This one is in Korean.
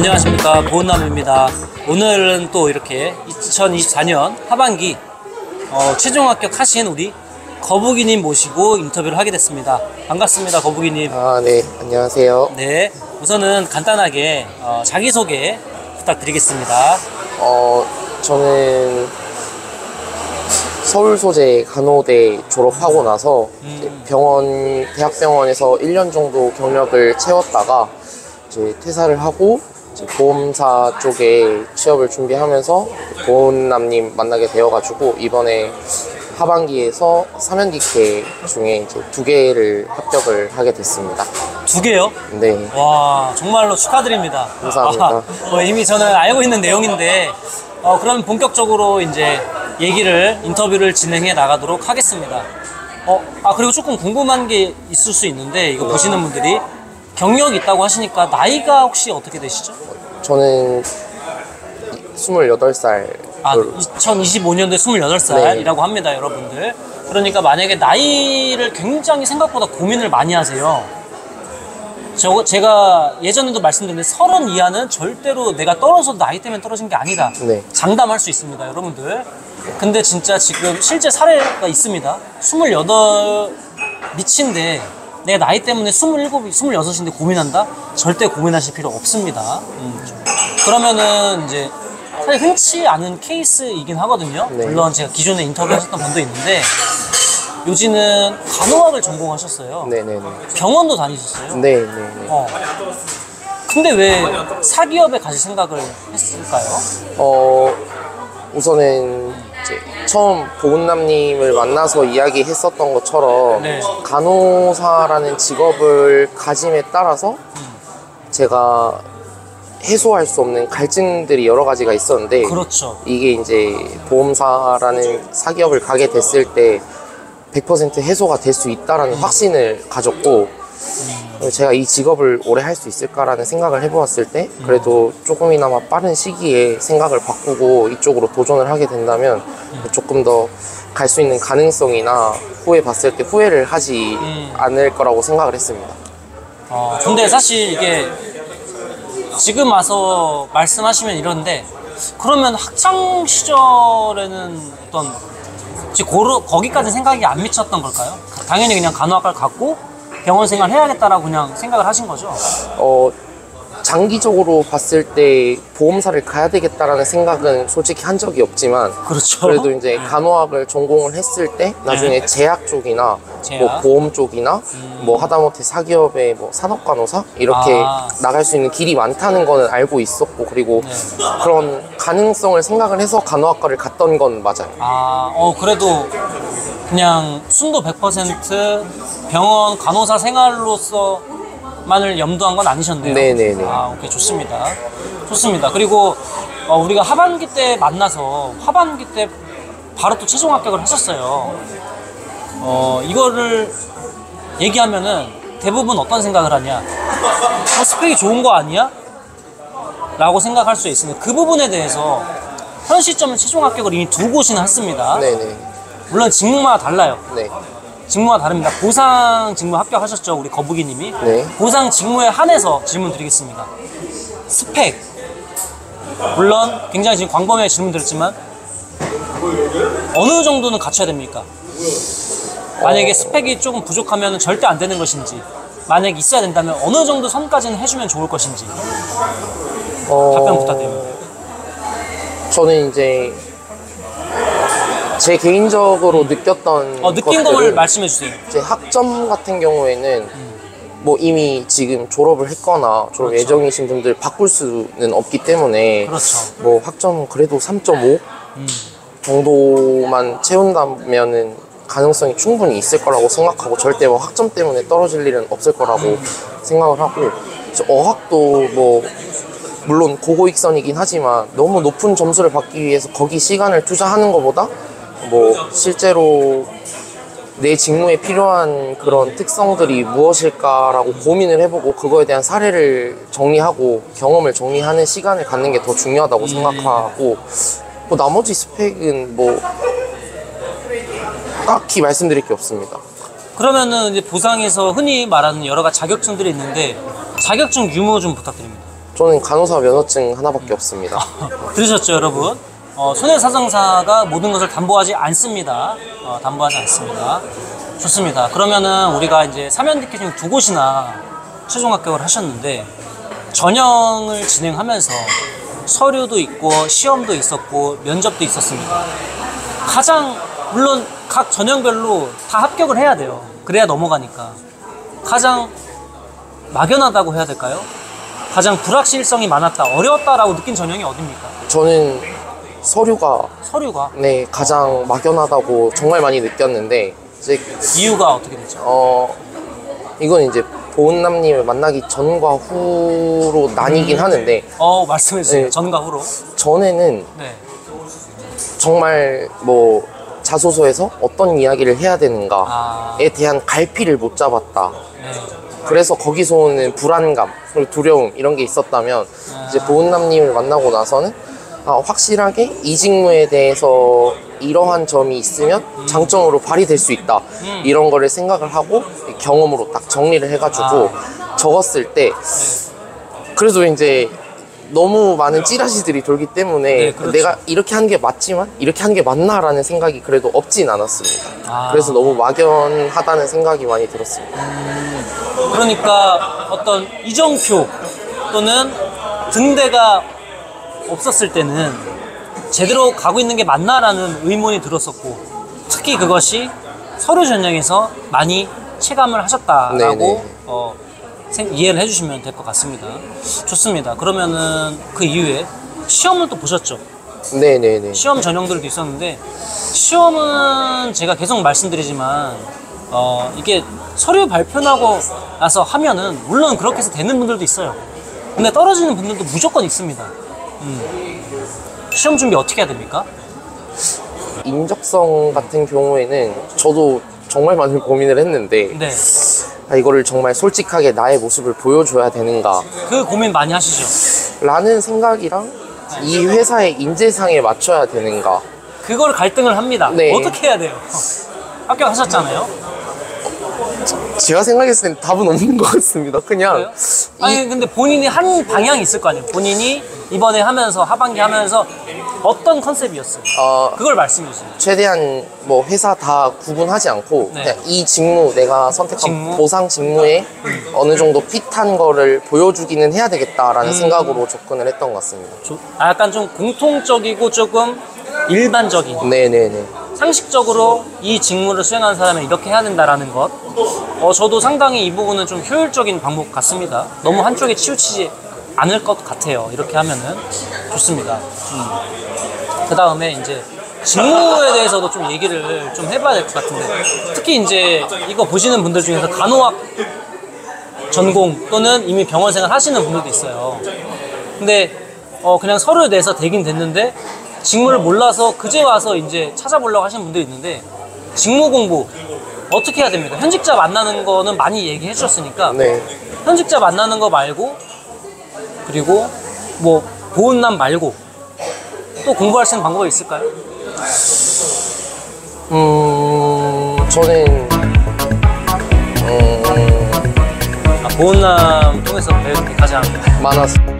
안녕하십니까, 보은남입니다. 오늘은 또 이렇게 2024년 하반기 최종 합격하신 우리 거북이님 모시고 인터뷰를 하게 됐습니다. 반갑습니다, 거북이님. 네, 안녕하세요. 네, 우선은 간단하게 자기소개 부탁드리겠습니다. 저는 서울 소재 간호대 졸업하고 나서 대학병원에서 1년 정도 경력을 채웠다가 이제 퇴사를 하고 이제 보험사 쪽에 취업을 준비하면서 보은남님 만나게 되어가지고 이번에 하반기에서 3연기회 중에 이제 2개를 합격을 하게 됐습니다. 2개요? 네. 와, 정말로 축하드립니다. 감사합니다. 이미 저는 알고 있는 내용인데, 그럼 본격적으로 이제 인터뷰를 진행해 나가도록 하겠습니다. 그리고 조금 궁금한 게 있을 수 있는데, 이거 보시는 분들이 경력이 있다고 하시니까 나이가 혹시 어떻게 되시죠? 저는 28살. 2025년도에 28살이라고 합니다, 여러분들. 그러니까 만약에 나이를 굉장히 생각보다 고민을 많이 하세요. 제가 예전에도 말씀드렸는데 30 이하는 절대로 내가 떨어져도 나이 때문에 떨어진 게 아니다. 네. 장담할 수 있습니다, 여러분들. 근데 진짜 지금 실제 사례가 있습니다. 28 미친데 내가 나이 때문에 27, 26인데 고민한다? 절대 고민하실 필요 없습니다. 그러면은 이제 사실 흔치 않은 케이스이긴 하거든요. 네. 물론 제가 기존에 인터뷰하셨던 분도 있는데 요지는 간호학을 전공하셨어요. 네네네. 병원도 다니셨어요. 네네네. 근데 왜 사기업에 가실 생각을 했을까요? 우선은 이제 처음 보은남님을 만나서 이야기했었던 것처럼 네. 간호사라는 직업을 가짐에 따라서 제가 해소할 수 없는 갈증들이 여러 가지가 있었는데, 그렇죠. 이게 이제 보험사라는 사기업을 가게 됐을 때 100% 해소가 될 수 있다라는 확신을 가졌고, 제가 이 직업을 오래 할 수 있을까라는 생각을 해보았을 때 그래도 조금이나마 빠른 시기에 생각을 바꾸고 이쪽으로 도전을 하게 된다면 조금 더 갈 수 있는 가능성이나 후에 봤을 때 후회를 하지 않을 거라고 생각을 했습니다. 근데 사실 이게 지금 와서 말씀하시면 이런데, 그러면 학창 시절에는 어떤 거기까지 생각이 안 미쳤던 걸까요? 당연히 그냥 간호학과를 갔고 병원 생활 해야겠다라고 그냥 생각을 하신 거죠? 장기적으로 봤을 때 보험사를 가야 되겠다라는 생각은 솔직히 한 적이 없지만, 그렇죠. 그래도 이제 간호학을 전공을 했을 때 나중에 제약 쪽이나 뭐 보험 쪽이나 뭐 하다못해 사기업의 뭐 산업간호사 이렇게 나갈 수 있는 길이 많다는 거는 알고 있었고, 그리고 그런 가능성을 생각을 해서 간호학과를 갔던 건 맞아요. 그래도 그냥 순도 100% 병원 간호사 생활로서만을 염두한 건 아니셨네요. 네네네. 오케이, 좋습니다. 좋습니다. 그리고 우리가 하반기 때 만나서 하반기 때 바로 또 최종 합격을 하셨어요. 이거를 얘기하면은 대부분 어떤 생각을 하냐? 스펙이 좋은 거 아니야? 라고 생각할 수 있으니 그 부분에 대해서 현 시점에 최종 합격을 이미 2곳이나 했습니다. 네네. 물론 직무마다 달라요. 네. 직무가 다릅니다. 보상 직무 합격하셨죠, 우리 거북이님이. 네. 보상 직무에 한해서 질문 드리겠습니다. 스펙, 물론 굉장히 지금 광범위하게 질문 드렸지만 어느 정도는 갖춰야 됩니까? 만약에 스펙이 조금 부족하면 절대 안 되는 것인지, 만약에 있어야 된다면 어느 정도 선까지는 해주면 좋을 것인지 답변 부탁드립니다. 저는 이제 제 개인적으로 느꼈던 느낀 걸 말씀해 주세요. 제 학점 같은 경우에는 뭐 이미 지금 졸업을 했거나 졸업 그렇죠. 예정이신 분들 바꿀 수는 없기 때문에, 그렇죠. 뭐 학점은 그래도 3.5 정도만 채운다면은 가능성이 충분히 있을 거라고 생각하고, 절대 뭐 학점 때문에 떨어질 일은 없을 거라고 생각을 하고, 어학도 뭐 물론 고고익선이긴 하지만 너무 높은 점수를 받기 위해서 거기 시간을 투자하는 것보다 뭐 실제로 내 직무에 필요한 그런 특성들이 무엇일까라고 고민을 해보고 그거에 대한 사례를 정리하고 경험을 정리하는 시간을 갖는 게 더 중요하다고 생각하고, 뭐 나머지 스펙은 뭐 딱히 말씀드릴 게 없습니다. 그러면은 이제 보상에서 흔히 말하는 여러 가지 자격증들이 있는데 자격증 유무 좀 부탁드립니다. 저는 간호사 면허증 하나밖에 없습니다. 들으셨죠, 여러분? 손해사정사가 모든 것을 담보하지 않습니다. 담보하지 않습니다. 좋습니다. 그러면은 우리가 이제 3연디케 중 2곳이나 최종 합격을 하셨는데, 전형을 진행하면서 서류도 있고 시험도 있었고 면접도 있었습니다. 가장 물론 각 전형별로 다 합격을 해야 돼요. 그래야 넘어가니까. 가장 막연하다고 해야 될까요? 가장 불확실성이 많았다, 어려웠다라고 느낀 전형이 어딥니까? 저는 서류가 네, 가장 막연하다고 정말 많이 느꼈는데, 이제 이유가 어떻게 됐죠? 이건 이제 보은남님을 만나기 전과 후로 나뉘긴 하는데, 말씀해 주세요. 네. 전과 후로. 전에는 네. 정말 뭐 자소서에서 어떤 이야기를 해야 되는가에 대한 갈피를 못 잡았다. 네. 그래서 거기서 오는 불안감, 그리고 두려움 이런 게 있었다면, 이제 보은남님을 만나고 나서는 확실하게 이 직무에 대해서 이러한 점이 있으면 장점으로 발휘될 수 있다, 이런 거를 생각을 하고 경험으로 딱 정리를 해가지고 적었을 때, 그래도 이제 너무 많은 찌라시들이 돌기 때문에 네, 그렇죠. 내가 이렇게 한 게 맞지만 이렇게 한 게 맞나라는 생각이 그래도 없진 않았습니다. 그래서 너무 막연하다는 생각이 많이 들었습니다. 그러니까 어떤 이정표 또는 등대가 없었을 때는 제대로 가고 있는 게 맞나라는 의문이 들었었고, 특히 그것이 서류 전형에서 많이 체감을 하셨다라고 이해를 해주시면 될 것 같습니다. 좋습니다. 그러면은 그 이후에 시험을 또 보셨죠? 네네네. 시험 전형들도 있었는데, 시험은 제가 계속 말씀드리지만 이게 서류 발표하고 나서 하면은 물론 그렇게 해서 되는 분들도 있어요. 근데 떨어지는 분들도 무조건 있습니다. 시험 준비 어떻게 해야 됩니까? 인적성 같은 경우에는 저도 정말 많은 고민을 했는데, 네. 이거를 정말 솔직하게 나의 모습을 보여줘야 되는가 그 고민 많이 하시죠? 라는 생각이랑, 이 회사의 인재상에 맞춰야 되는가. 그걸 갈등을 합니다. 네. 어떻게 해야 돼요? 합격하셨잖아요. 제가 생각했을 땐 답은 없는 것 같습니다. 그냥 그래요? 아니 근데 본인이 한 방향이 있을 거 아니에요. 본인이 이번에 하면서 하반기 하면서 어떤 컨셉이었어요? 그걸 말씀해 주세요. 최대한 뭐 회사 다 구분하지 않고 네. 그냥 이 직무, 내가 선택한 직무? 보상 직무에 어느 정도 핏한 거를 보여주기는 해야 되겠다라는 생각으로 접근을 했던 것 같습니다. 약간 좀 공통적이고 조금 일반적인, 네네네. 상식적으로 이 직무를 수행하는 사람은 이렇게 해야 된다라는 것. 저도 상당히 이 부분은 좀 효율적인 방법 같습니다. 너무 한쪽에 치우치지 않을 것 같아요. 이렇게 하면은 좋습니다. 그 다음에 이제 직무에 대해서도 좀 얘기를 좀 해봐야 될 것 같은데, 특히 이제 이거 보시는 분들 중에서 간호학 전공 또는 이미 병원 생활 하시는 분들도 있어요. 근데 그냥 서류 내서 되긴 됐는데 직무를 몰라서 그제 와서 이제 찾아보려고 하시는 분들이 있는데, 직무 공부 어떻게 해야 됩니까? 현직자 만나는 거는 많이 얘기해 주셨으니까, 네. 현직자 만나는 거 말고, 그리고 뭐 보은남 말고 또 공부할 수 있는 방법이 있을까요? 저는 보은남 통해서 배우는 게 가장 많았어요.